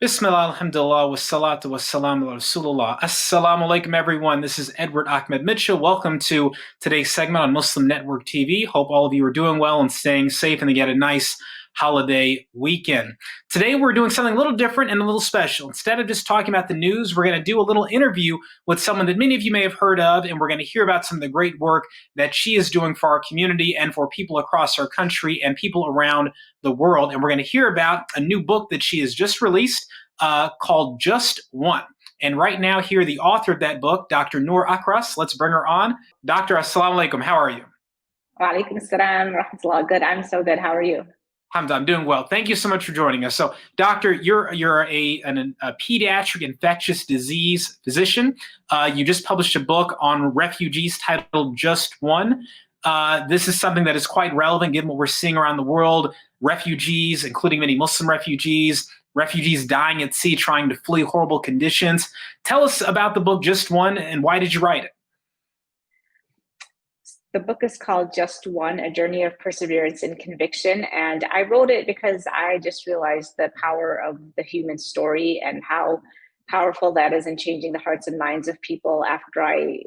Bismillah, alhamdulillah, wassalatu wassalamu ala Rasulullah. Assalamu alaikum, everyone. This is Edward Ahmed Mitchell. Welcome to today's segment on Muslim Network TV. Hope all of you are doing well and staying safe and to get a nice holiday weekend. Today, we're doing something a little different and a little special. Instead of just talking about the news, we're going to do a little interview with someone that many of you may have heard of, and we're going to hear about some of the great work that she is doing for our community and for people across our country and people around the world. And we're going to hear about a new book that she has just released called Just One. And right now, here, the author of that book, Dr. Nour Akhras. Let's bring her on. Doctor, assalamu alaikum. How are you? Wa alaikum assalam, rahmatullah. Good. I'm so good. How are you? I'm doing well. Thank you so much for joining us. So, doctor, you're a pediatric infectious disease physician. You just published a book on refugees titled Just One. This is something that is quite relevant given what we're seeing around the world. Refugees, including many Muslim refugees dying at sea trying to flee horrible conditions. Tell us about the book Just One and why did you write it? The book is called Just One, A Journey of Perseverance and Conviction. And I wrote it because I just realized the power of the human story and how powerful that is in changing the hearts and minds of people after I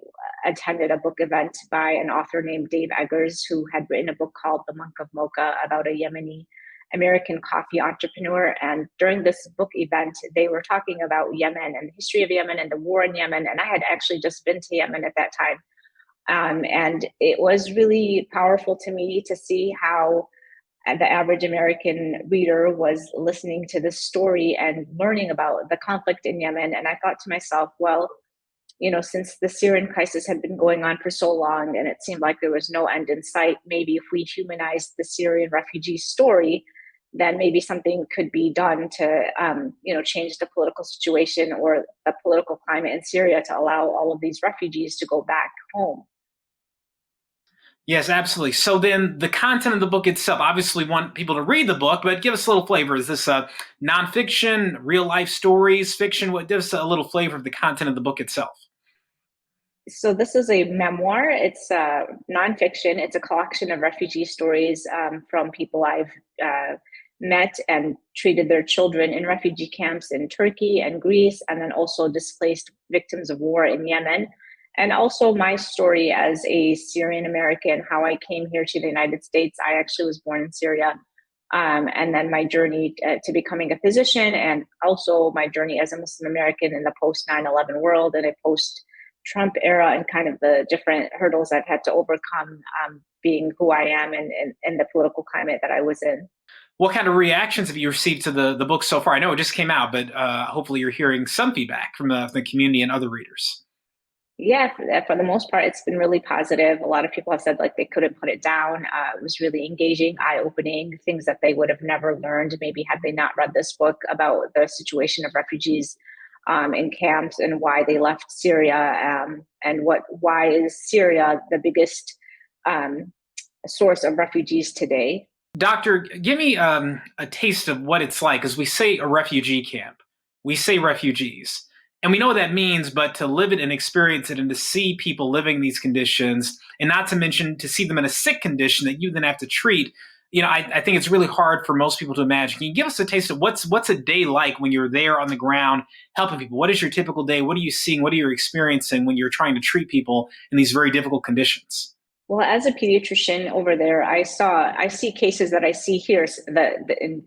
attended a book event by an author named Dave Eggers, who had written a book called The Monk of Mocha about a Yemeni American coffee entrepreneur. And during this book event, they were talking about Yemen and the history of Yemen and the war in Yemen. And I had actually just been to Yemen at that time. And it was really powerful to me to see how the average American reader was listening to this story and learning about the conflict in Yemen. And I thought to myself, well, since the Syrian crisis had been going on for so long and it seemed like there was no end in sight, maybe if we humanized the Syrian refugee story, then maybe something could be done to, change the political situation or the political climate in Syria to allow all of these refugees to go back home. Yes, absolutely. So then the content of the book itself, obviously want people to read the book, but give us a little flavor. Is this nonfiction, real life stories, fiction? What gives us a little flavor of the content of the book itself? So this is a memoir. It's nonfiction. It's a collection of refugee stories from people I've met and treated their children in refugee camps in Turkey and Greece, and then also displaced victims of war in Yemen. And also my story as a Syrian American, how I came here to the United States. I actually was born in Syria. And then my journey to becoming a physician, and also my journey as a Muslim American in the post 9/11 world and a post Trump era, and kind of the different hurdles I've had to overcome being who I am and the political climate that I was in. What kind of reactions have you received to the book so far? I know it just came out, but hopefully you're hearing some feedback from the community and other readers. Yeah, for the most part, it's been really positive. A lot of people have said like they couldn't put it down. It was really engaging, eye-opening, things that they would have never learned maybe had they not read this book about the situation of refugees in camps and why they left Syria, and why is Syria the biggest source of refugees today. Doctor, give me a taste of what it's like, as we say a refugee camp, we say refugees. And we know what that means, but to live it and experience it and to see people living these conditions, and not to mention to see them in a sick condition that you then have to treat, I think it's really hard for most people to imagine. Can you give us a taste of what's a day like when you're there on the ground helping people? What is your typical day? What are you seeing? What are you experiencing when you're trying to treat people in these very difficult conditions? Well, as a pediatrician over there, I see cases that I see here that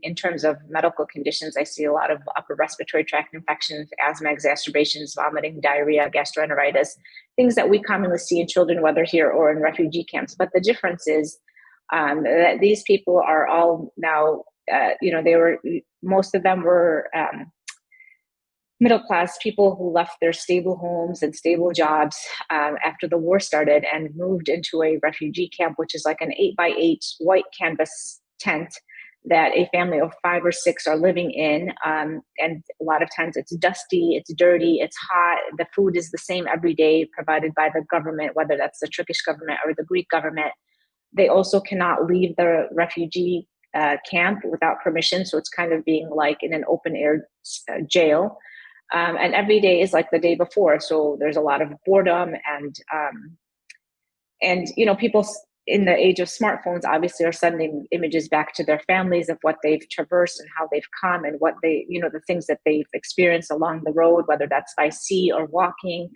in terms of medical conditions. I see a lot of upper respiratory tract infections, asthma exacerbations, vomiting, diarrhea, gastroenteritis, things that we commonly see in children, whether here or in refugee camps. But the difference is that these people are all now, most of them were middle class people who left their stable homes and stable jobs after the war started and moved into a refugee camp, which is like an 8x8 white canvas tent that a family of 5 or 6 are living in. And a lot of times it's dusty, it's dirty, it's hot. The food is the same every day, provided by the government, whether that's the Turkish government or the Greek government. They also cannot leave the refugee camp without permission. So it's kind of being like in an open air jail. And every day is like the day before. So there's a lot of boredom and people in the age of smartphones, obviously are sending images back to their families of what they've traversed and how they've come and what they, the things that they've experienced along the road, whether that's by sea or walking.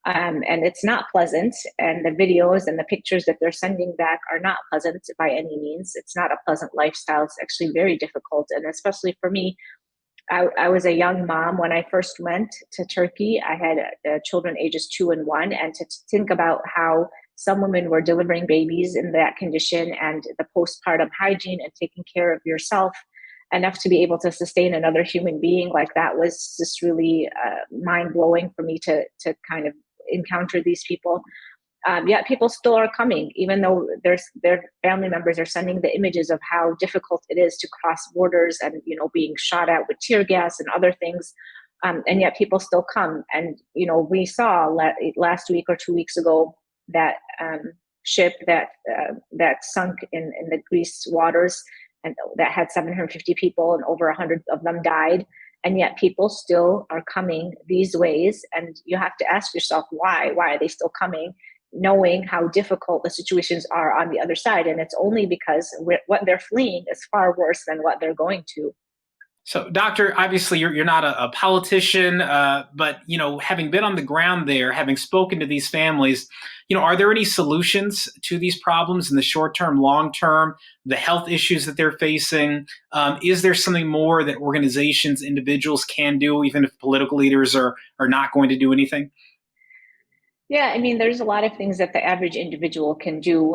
And it's not pleasant. And the videos and the pictures that they're sending back are not pleasant by any means. It's not a pleasant lifestyle. It's actually very difficult. And especially for me, I was a young mom when I first went to Turkey. I had children ages 2 and 1, and to think about how some women were delivering babies in that condition and the postpartum hygiene and taking care of yourself enough to be able to sustain another human being, like that was just really mind blowing for me to kind of encounter these people. Yet people still are coming, even though their family members are sending the images of how difficult it is to cross borders and, being shot at with tear gas and other things. And yet people still come. And, we saw last week or 2 weeks ago that ship that sunk in the Greece waters, and that had 750 people and over 100 of them died. And yet people still are coming these ways. And you have to ask yourself, why are they still coming, knowing how difficult the situations are on the other side? And it's only because what they're fleeing is far worse than what they're going to. So, Doctor, obviously you're not a politician, but having been on the ground there, having spoken to these families, are there any solutions to these problems in the short term, long term, the health issues that they're facing? Is there something more that organizations, individuals can do, even if political leaders are not going to do anything? Yeah, I mean, there's a lot of things that the average individual can do.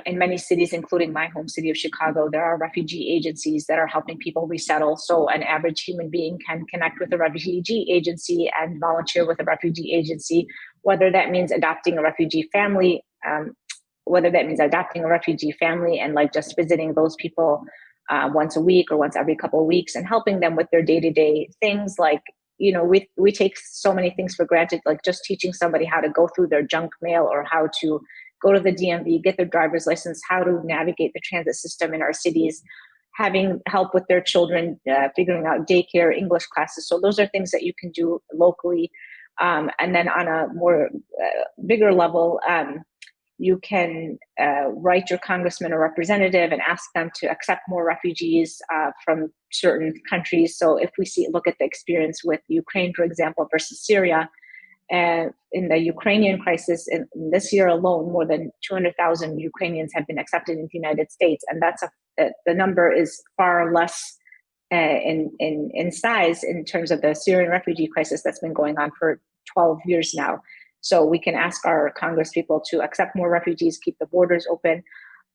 In many cities, including my home city of Chicago, there are refugee agencies that are helping people resettle. So an average human being can connect with a refugee agency and volunteer with a refugee agency, whether that means adopting a refugee family, and like just visiting those people once a week or once every couple of weeks and helping them with their day-to-day things like, we take so many things for granted, like just teaching somebody how to go through their junk mail or how to go to the DMV, get their driver's license, how to navigate the transit system in our cities, having help with their children, figuring out daycare, English classes. So those are things that you can do locally. And then on a more bigger level, you can write your congressman or representative and ask them to accept more refugees from certain countries. So if we look at the experience with Ukraine, for example, versus Syria, and in the Ukrainian crisis, in this year alone, more than 200,000 Ukrainians have been accepted in the United States, and the number is far less in size in terms of the Syrian refugee crisis that's been going on for 12 years now. So we can ask our Congress people to accept more refugees, keep the borders open.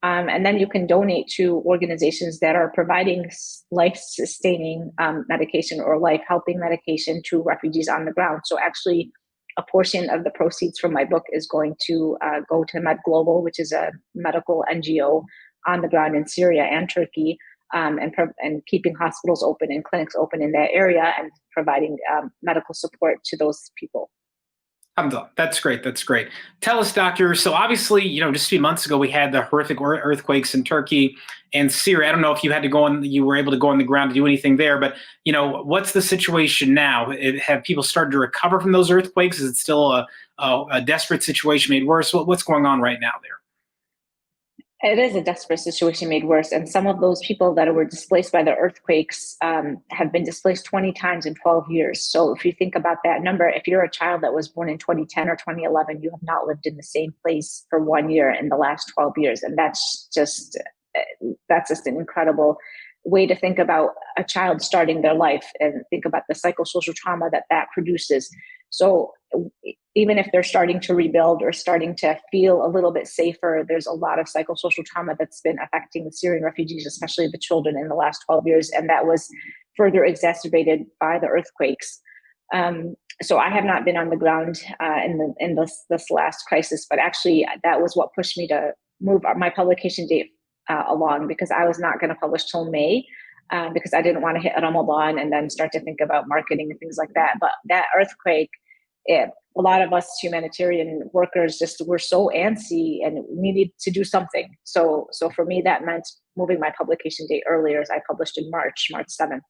And then you can donate to organizations that are providing life-sustaining medication or life-helping medication to refugees on the ground. So actually, a portion of the proceeds from my book is going to go to MedGlobal, which is a medical NGO on the ground in Syria and Turkey, and keeping hospitals open and clinics open in that area and providing medical support to those people. That's great. That's great. Tell us, Doctor. So obviously, just a few months ago, we had the horrific earthquakes in Turkey and Syria. I don't know if you were able to go on the ground to do anything there, but what's the situation now? Have people started to recover from those earthquakes? Is it still a desperate situation made worse? What's going on right now there? It is a desperate situation made worse. And some of those people that were displaced by the earthquakes have been displaced 20 times in 12 years. So if you think about that number, if you're a child that was born in 2010 or 2011, you have not lived in the same place for 1 year in the last 12 years. And that's just an incredible way to think about a child starting their life and think about the psychosocial trauma that produces. So even if they're starting to rebuild or starting to feel a little bit safer, there's a lot of psychosocial trauma that's been affecting the Syrian refugees, especially the children, in the last 12 years. And that was further exacerbated by the earthquakes. So I have not been on the ground in this last crisis, but actually that was what pushed me to move my publication date along, because I was not going to publish till May. Because I didn't want to hit Ramadan and then start to think about marketing and things like that. But that earthquake, a lot of us humanitarian workers just were so antsy and needed to do something. So for me, that meant moving my publication date earlier, as I published in March 7th.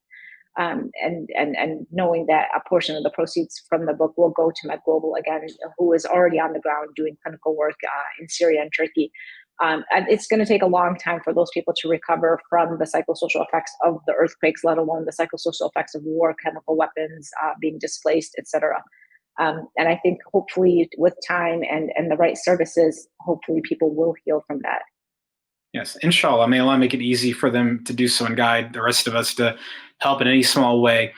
And knowing that a portion of the proceeds from the book will go to MedGlobal again, who is already on the ground doing clinical work in Syria and Turkey. And it's going to take a long time for those people to recover from the psychosocial effects of the earthquakes, let alone the psychosocial effects of war, chemical weapons, being displaced, etc. And I think hopefully with time and the right services, hopefully people will heal from that. Yes, inshallah. May Allah make it easy for them to do so and guide the rest of us to help in any small way.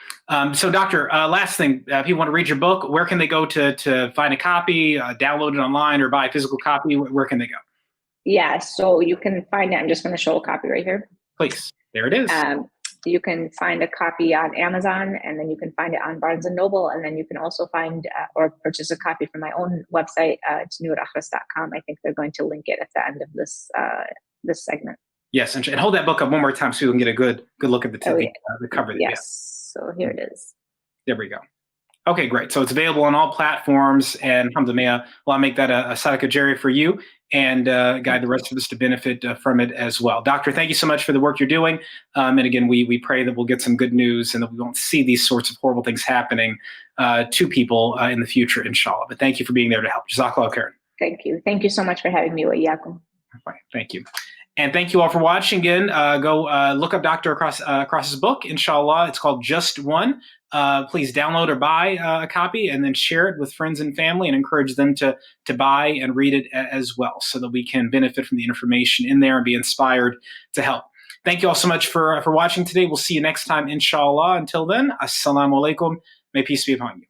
So, Doctor, last thing, if you want to read your book, where can they go to find a copy, download it online, or buy a physical copy? Where can they go? Yeah, so you can find it. I'm just going to show a copy right here. Please. There it is. You can find a copy on Amazon, and then you can find it on Barnes and Noble, and then you can also find or purchase a copy from my own website. It's nourakhras.com. I think they're going to link it at the end of this segment. Yes, and hold that book up one more time so we can get a good look at the cover. Yes, so here it is. There we go. Okay, great. So it's available on all platforms, and alhamdulillah, I'll make that a sadaqah jariyah for you and guide the rest of us to benefit from it as well. Doctor, thank you so much for the work you're doing. And again, we pray that we'll get some good news and that we won't see these sorts of horrible things happening to people in the future, inshallah. But thank you for being there to help. Jazakallah khairan. Thank you. Thank you so much for having me. Wa iyyakum. Thank you. And thank you all for watching. Again, go look up Dr. Akras's book, inshallah. It's called Just One. Please download or buy a copy and then share it with friends and family and encourage them to buy and read it as well so that we can benefit from the information in there and be inspired to help. Thank you all so much for watching today. We'll see you next time, inshallah. Until then, assalamu alaikum. May peace be upon you.